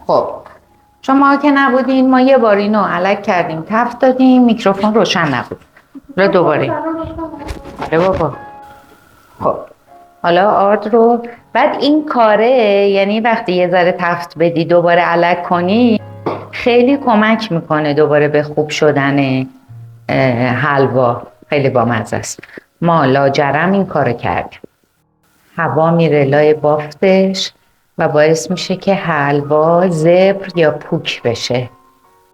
خب شما که نبودین، ما یه بار اینو علک کردیم، تفت دادیم، میکروفون روشن نبود. حالا دوباره. آره بابا. خب حالا آرد رو بعد این کاره، یعنی وقتی یه ذره تفت بدی دوباره علک کنی خیلی کمک میکنه دوباره به خوب شدن حلوا. خیلی بامزه است. ما لاجرم این کارو کردیم. هوا میره لای بافتش و باعث میشه که حلوا زبر یا پوک بشه.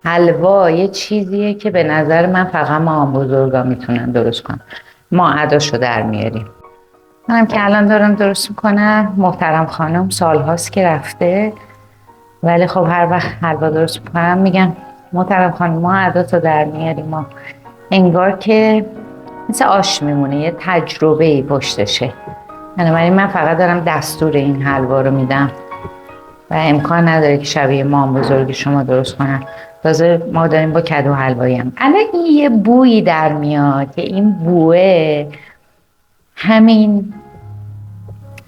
حلوا یه چیزیه که به نظر من فقط ما بزرگا میتونن درست کنن. ما عداشو در میاریم. منم که الان دارم درست میکنم، محترم خانم سالهاست که رفته، ولی خب هر وقت حلوا درست میکنم میگم محترم خانم ما عداتو در میاریم. ما انگار که مثل آش میمونه، یه تجربه ای پشتشه. بنابراین من فقط دارم دستور این حلوا رو میدم و امکان نداره که شبیه مام بزرگی شما درست کنن. تازه ما داریم با کدو حلوایی هم الان یه بویی در میاد که این بوه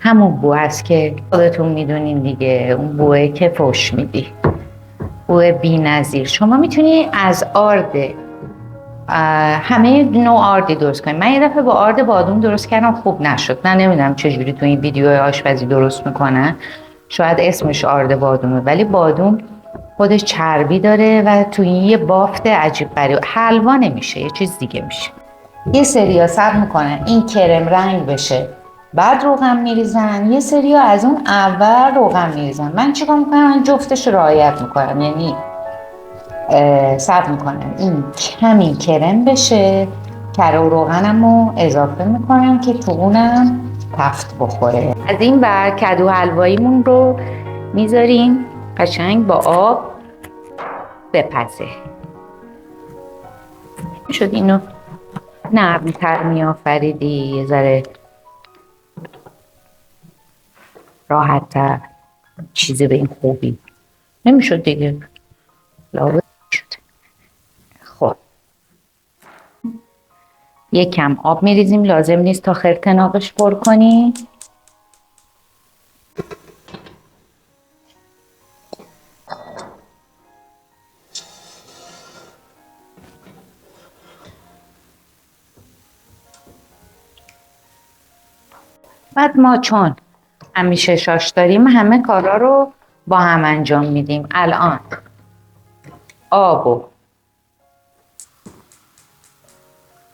همون بو است که خودتون میدونین دیگه، اون بوه که فوش میدی، بوه بی نظیر. شما میتونی از آرد همه نوع آردی درست کنید. من یه دفعه با آرد بادوم درست کردم، خوب نشد. من نمیدونم چجوری تو این ویدیو آشپزی درست میکنن، شاید اسمش آرد بادومه، ولی بادوم خودش چربی داره و تو این یه بافت عجیب غریب حلوا نمیشه، یه چیز دیگه میشه. یه سریا صبر میکنن این کرم رنگ بشه بعد روغن میریزن، یه سریا از اون اول روغن میریزن. من چیکار میکنم؟ من جفتش رعایت میکنم، یعنی صبر میکنم این کمی کرم بشه، کره و روغنم رو اضافه میکنم که تو اونم تفت بخوره. از این بر کدو حلواییمون رو میذاریم قشنگ با آب بپزه. شد اینو نرم‌تر میآفریدی، یه ذره راحت‌تر، چیزی به این خوبی نمیشد دیگه، لابد شد. خب یک کم آب میریزیم، لازم نیست تا خرطناقش پر کنی. بعد ما چون همیشه شاش داریم همه کارا رو با هم انجام میدیم. الان آب و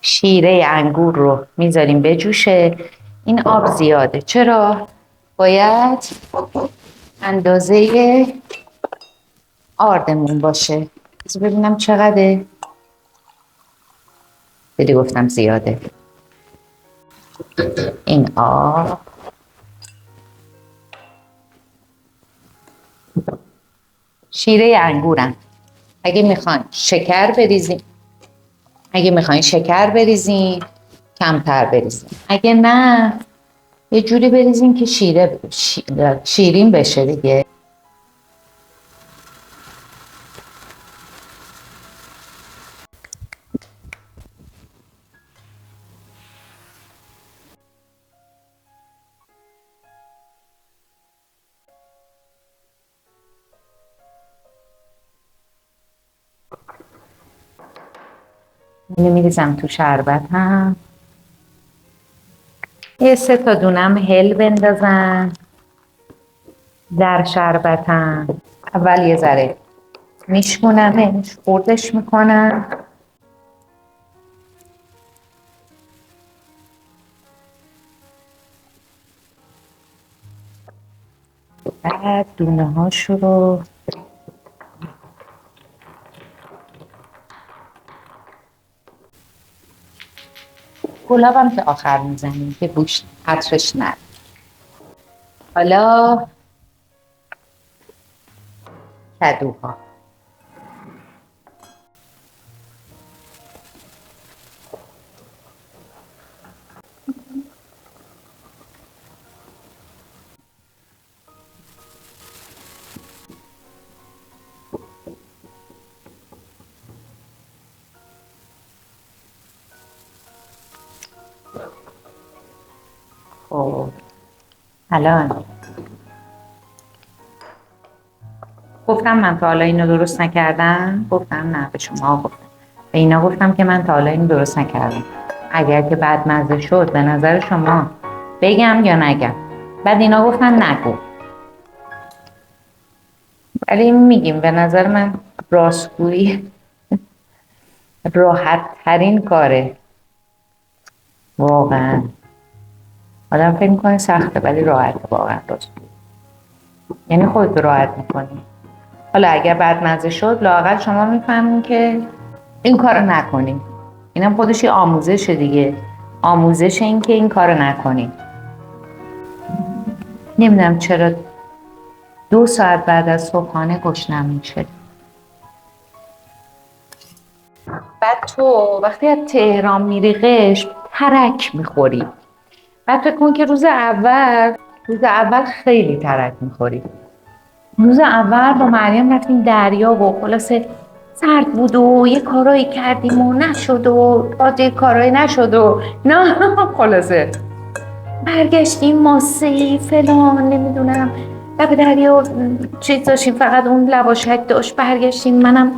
شیره انگور رو میذاریم بجوشه. این آب زیاده، چرا؟ باید اندازه آردمون باشه. ببینم چقدره. دیدی گفتم زیاده. این آب شیره انگورم. اگه میخواین شکر بریزین کمتر بریزین، اگه نه یه جوری بریزین که شیرین بشه دیگه. اینو میریزم تو شربتم. یه 3 تا دونم هل بندازم در شربتم. اول یه ذره میشکنمش، خردش میکنم. بعد دونه هاشو رو گلابم که آخر میزنیم که بوش عطرش نره. حالا کدوها. خب الان گفتم من تا حالا اینو درست نکردم؟ گفتم نه، به شما گفتم، به اینا گفتم که من تا حالا اینو درست نکردم. اگر که بدمزه شد به نظر شما بگم یا نگم؟ بعد اینا گفتن نگو. ولی میگیم به نظر من راستگویی راحت ترین کاره. واقعا آدم فکر میکنه سخته ولی راحته واقعا راستگویی. یعنی خودت راحت میکنی. حالا اگر بدمزه شد لااقل شما میفهمین که این کارو نکنین. اینم خودش یه آموزشه دیگه، آموزش این که این کارو نکنین. نمیدونم چرا 2 ساعت بعد از صبحانه گشنم میشه. بعد تو وقتی از تهران میری قشم ترک میخوری. بعد فکر کن که روز اول خیلی ترک میخوری. روز اول با مریم رفتیم دریا و خلاصه سرد بود و یه کارایی کردیم و نشد و باز یه کارایی نشد و نه خلاصه برگشتیم ماسه‌ای فلان نمیدونم لب دریا چیز داشتیم، فقط اون لباشک داشت. برگشتیم منم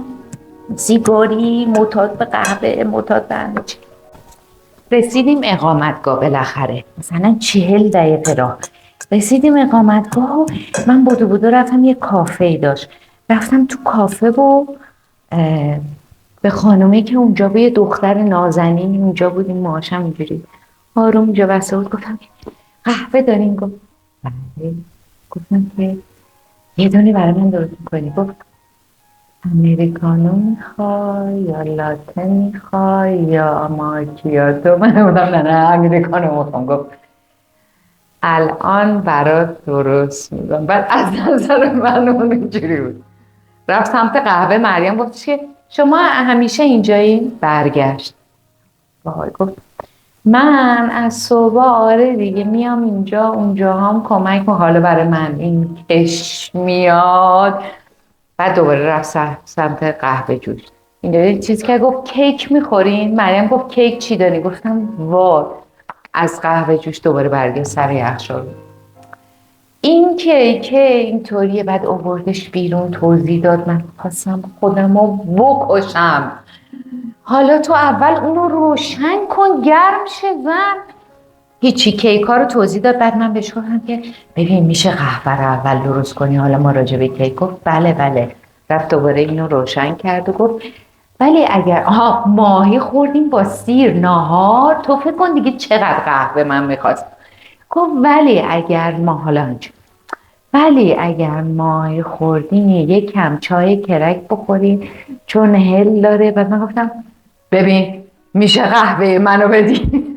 سیگاری، معتاد به قهوه، معتاد به همه چی. رسیدیم اقامتگاه بالاخره، مثلا 40 دقیقه راه رسیدیم اقامتگاه. من بودو رفتم یه کافه داشت، رفتم تو کافه و به خانومی که اونجا بود، یه دختر نازنین اونجا بود، این ماشم اینجوری آروم اونجا بسته بود. گفتم قهوه دارین؟ گفت بله. گفتم که یه دونه برای من درست میکنی؟ گفت امریکانو میخوای یا لاته میخوای یا ماکیاتو؟ من بودم نه امریکانو میخوام. گفت الان برات درست میکنم. بعد از نظر من اون اینجوری بود. رفت سمت قهوه، مریم گفتش که شما همیشه اینجایی؟ برگشت وای گفت من از صبح آره دیگه میام اینجا، اونجا هم کمک کن، حالا برای من این کش میاد. بعد دوباره رفت سمت قهوه جوش. اینجا چیز که گفت کیک میخورین؟ مریم گفت کیک چی داری؟ گفتم وای. از قهوه جوش دوباره برگشت سر یخچال. این کیک اینطوریه. بعد آوردش بیرون توضیح داد. من خواستم خودم رو بکشم. حالا تو اول اونو روشن کن گرم شه زن. هیچی، کیک ها رو توضیح داد. بعد من بهش گفتم که ببین میشه قهوه رو اول درست کنی حالا ما راجع به کیک؟ گفت بله. رفت دوباره اینو روشن کرد و گفت ولی اگر ماهی خوردیم با سیر ناهار، تو فکر کن دیگه چقدر قهوه من میخواست. گفت ولی اگر ما حالا ولی اگر ماهی خوردیم یک کم چای کرک بخوریم چون هل داره. و من گفتم ببین میشه قهوه منو بدی؟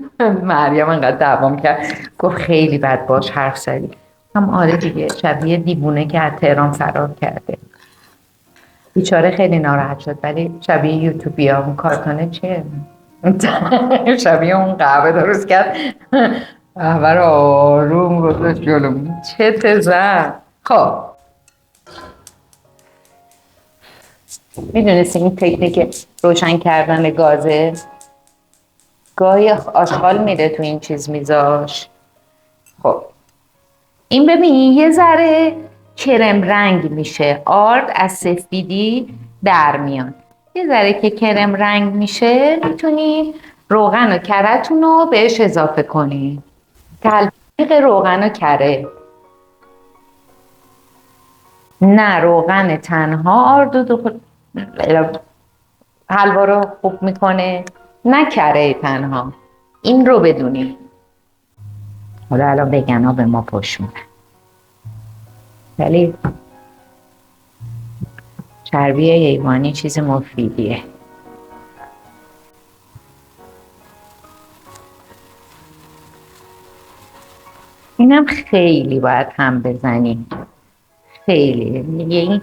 مریم انقدر دوام کرد. گفت خیلی بد باش حرف زدی. هم آره دیگه، شبیه دیوونه که از تهران فرار کرده. بیچاره خیلی ناراحت شد. ولی شبیه یوتیوبیا اون کارتونه چیه؟ شبیه اون قهوه درست کرد، قهوه رو آروم گذاشت جلو. چه تزن. خب میدونستی این تکنیک روشن کردن گازه؟ گاهی آشغال میره تو این چیز میذاش. خب این ببین یه ذره کرم رنگ میشه، آرد از سفیدی در میاد. یه ذره که کرم رنگ میشه میتونی روغن و کره‌تون رو بهش اضافه کنی. تلفیق روغن و کره، نه روغن تنها آرد حلوا رو خوب میکنه، نه کره تنها. این رو بدونی. حالا الان وگنا به ما پشت میدن ولی چربی حیوانی چیز مفیدیه. اینم خیلی باید هم بزنی، خیلی. میگه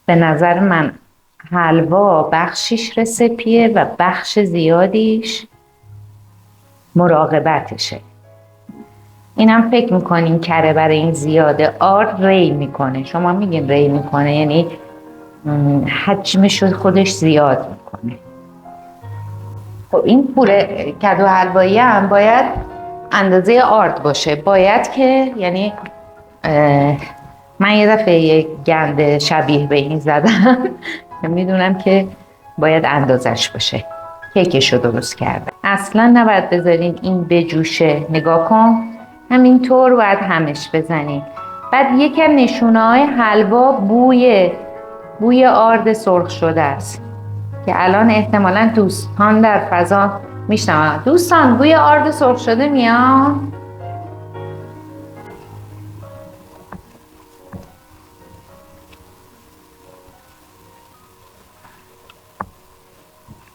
به نظر من حلوا بخشیش رسپیه و بخش زیادیش مراقبتشه. اینم فکر میکنین کره برای این زیاده آرد ری میکنه. شما میگین ری میکنه یعنی حجمش خودش زیاد میکنه. خب این پوره کدو حلوایی هم باید اندازه آرد باشه. باید که یعنی من یه دفعه یک گند شبیه به این زدم میدونم که باید اندازش باشه. کیکش رو درست کردم. اصلا نباید بذارین این بجوشه. نگاه کن همینطور باید همش بزنین. بعد یکم نشونه های حلوا بوی آرد سرخ شده است که الان احتمالا دوستان در فضا میشنون. دوستان بوی آرد سرخ شده میاد؟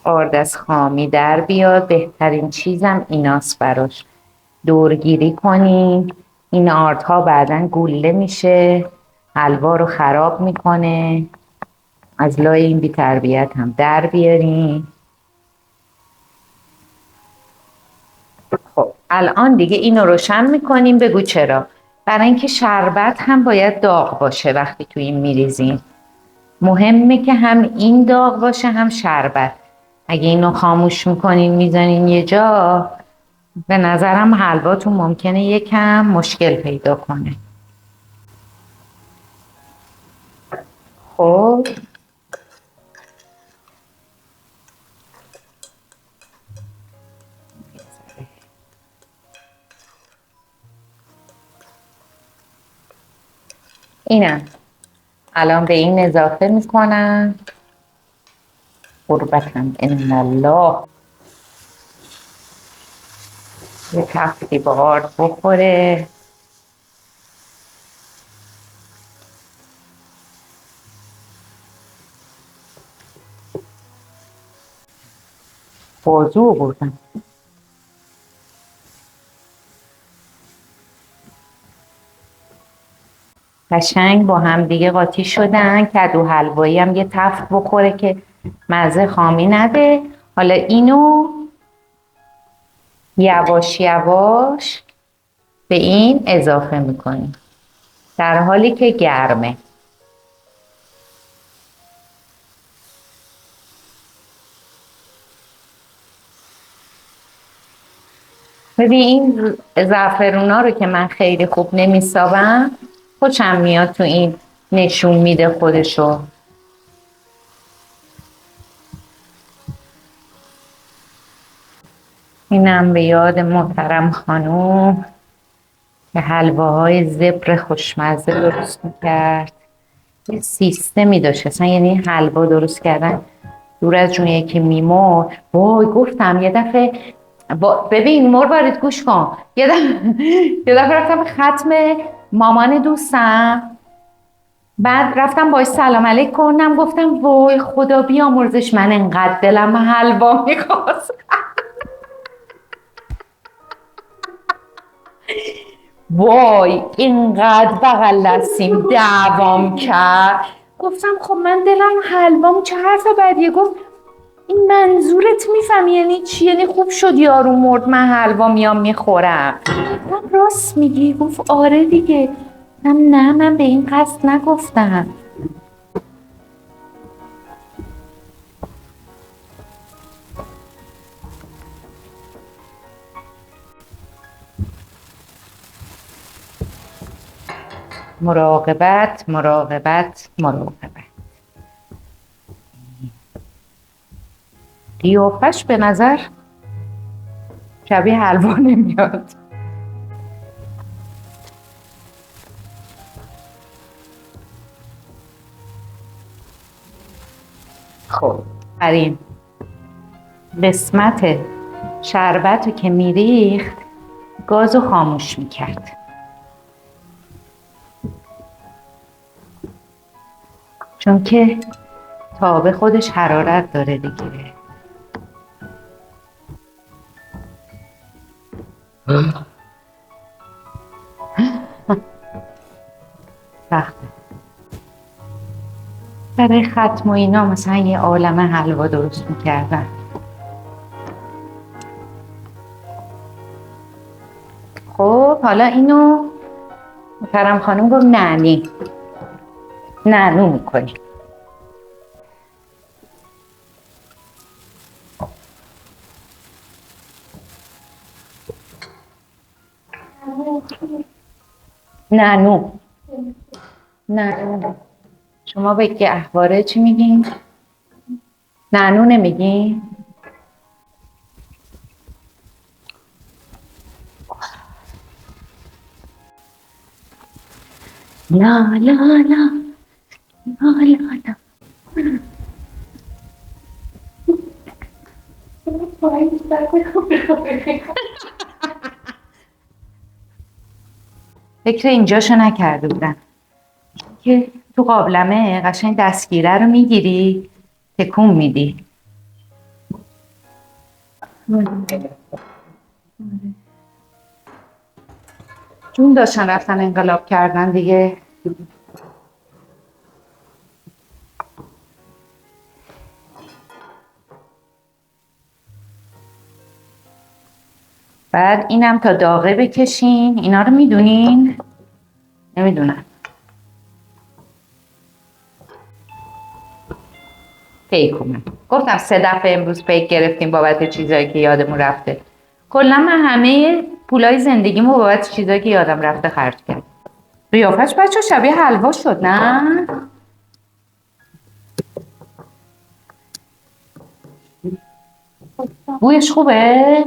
آرد از خامی در بیاد. بهترین چیزم ایناست براش. دورگیری کنین. این آردها بعداً گوله میشه، حلوا رو خراب میکنه. از لای این بی تربیت هم در بیارین. خب الان دیگه اینو روشن میکنیم. بگو چرا؟ برای اینکه شربت هم باید داغ باشه. وقتی تو این میریزین مهمه که هم این داغ باشه هم شربت. اگه اینو خاموش میکنین میزنین یه جا، به نظرم حلواتون ممکنه یکم مشکل پیدا کنه. خب اینم الان به این اضافه میکنم. قربتم ان الله. یه تفتی با آرد بخوره. بازو بردم. قشنگ با هم دیگه قاطی شدن. کدو حلوایی هم یه تفت بخوره که مزه خامی نده. حالا اینو یواش یواش به این اضافه میکنیم در حالی که گرمه. ببین این زعفرونا رو که من خیلی خوب نمیسابم، خوشم میاد تو این نشون میده خودشو. اینم به یاد محترم خانوم که حلواهای زبر خوشمزه درست میکرد. یه سیستمی داشت اصلا، یعنی حلوا درست کردن دور از جون یکی میمرد. وای گفتم یه دفعه ببین مروارید گوش کن. یه دفعه رفتم ختم مامان دوستم، بعد رفتم باش سلام علیک کنم. گفتم وای خدا بیامرزش، من انقدر دلم حلوا میخواست. وای اینقدر بغل دستیم دعوام کرد. گفتم خب من دلم حلوام، چه حرف بدیه. گفت این منظورت میفهمی یعنی چی؟ یعنی خوب شد یارو مرد من حلوا میام میخورم. گفتم راست میگی؟ گفت آره دیگه. نه من به این قصد نگفتم. مراقبت مراقبت مراقبت. قیافش به نظر شبیه حلوا نمیاد. خب این قسمت شربت رو که میریخت گازو خاموش میکرد. چون که تابه خودش حرارت داره دیگه. سخته برای ختم و اینا مثلا یه عالمه حلوا درست میکردن. خب حالا اینو محترم خانم گفت نعنو میکنی. نعنو نه شما به گهواره چی میگین؟ نعنو نمیگین؟ لا لا لا لا لا لا فکر اینجاشو نکرده بودم که تو قابلمه قشنگ دستگیره رو میگیری تکون میدی. جون داشتن رفتن انقلاب کردن دیگه. بعد اینم تا داغه بکشین. اینا رو میدونین؟ نمیدونم. پیکومه گفتم 3 دفعه امروز پیک گرفتیم بابت چیزایی که یادمون رفته. کلا من همه پولای زندگیمو بابت چیزایی که یادم رفته خرج کردم. قیافش بچه شبیه حلوا شد نه؟ بویش خوبه؟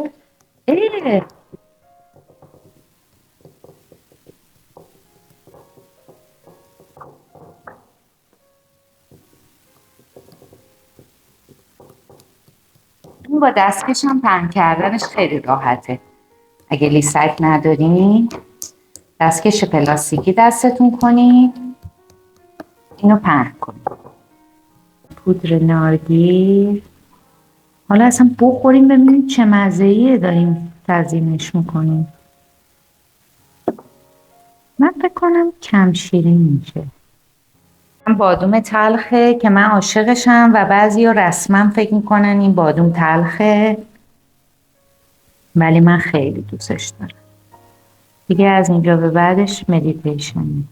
اه. این با دستکش هم پهن کردنش خیلی راحته. اگه لیسک ندارین دستکش پلاستیکی دستتون کنین اینو پهن کنین. پودر نارگیل. حالا اصلا بخوریم ببینیم چه مزه‌ایه داریم تزیینش میکنیم. من فکر کنم کم شیرین میشه. بادوم تلخه که من عاشقشم و بعضیا رسما فکر میکنن این بادوم تلخه ولی من خیلی دوستش دارم. دیگه از اینجا به بعدش مدیتیشنی.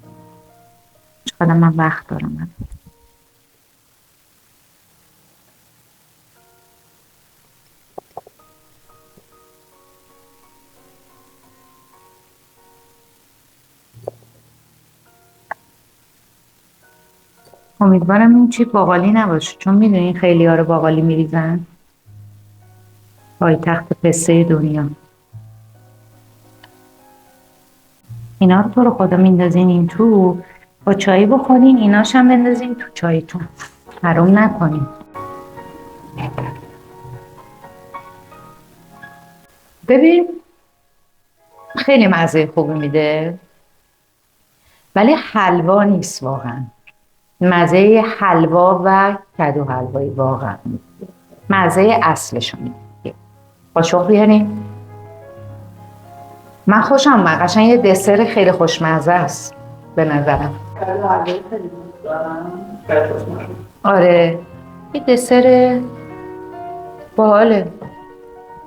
چقدر من وقت دارم. امیدوارم این چی باقالی نباشه چون میدونین خیلی ها رو باقالی میریزن. پایتخت پسته دنیا. اینا رو تو رو خدا میندازین این تو با چایی بخورین ایناش هم بندازین تو چایتون. حروم نکنین. ببین خیلی مزه خوبی میده ولی حلوا نیست واقعا. مزه حلوا و کدو حلوایی واقعا مزه اصلشون میده. قاشق بیارین. من خوشم اومد. قشنگ یه دسر خیلی خوشمزه است به نظرم. آره یه دسر باحاله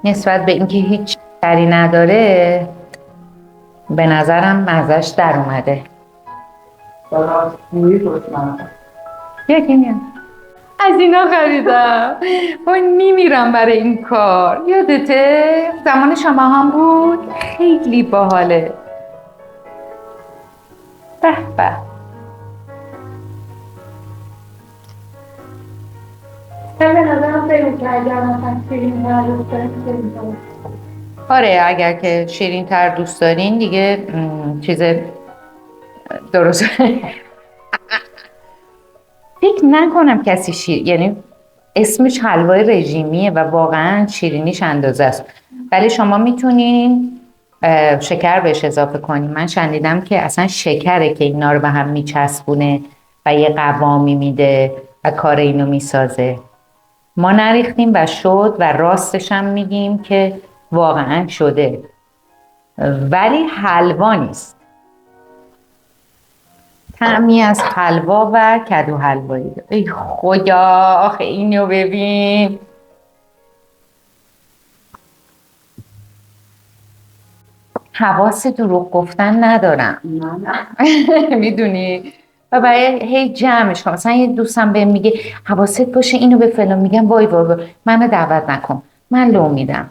نسبت به اینکه هیچ شکری نداره. به نظرم مزهش در اومده. یکی میام از اینا خریدم. من میمیرم برای این کار. یادته زمان شما هم بود. خیلی باحاله. به به. به نظرم خیلی کردم شیرین تر. آره اگر که شیرین تر دوست دارین دیگه چیز درست. فکر نکنم کسی یعنی اسمش حلوای رژیمیه و واقعا شیرینیش اندازه است ولی شما میتونین شکر بهش اضافه کنین. من شنیدم که اصلا شکره که اینا رو به هم میچسبونه و یه قوامی میده و کار اینو میسازه. ما نریختیم و شد و راستش هم میگیم که واقعا شده ولی حلوا نیست. طعمی از حلوا و کدو حلوایی. ای خدا آخه اینو ببین. حواس دروغ گفتن ندارم. میدونی و برای هی جمعش کنم. مثلا یه دوستم بهم میگه حواست باشه اینو به فلان میگم وای وای وای منو دعوت نکن. من لو میدم.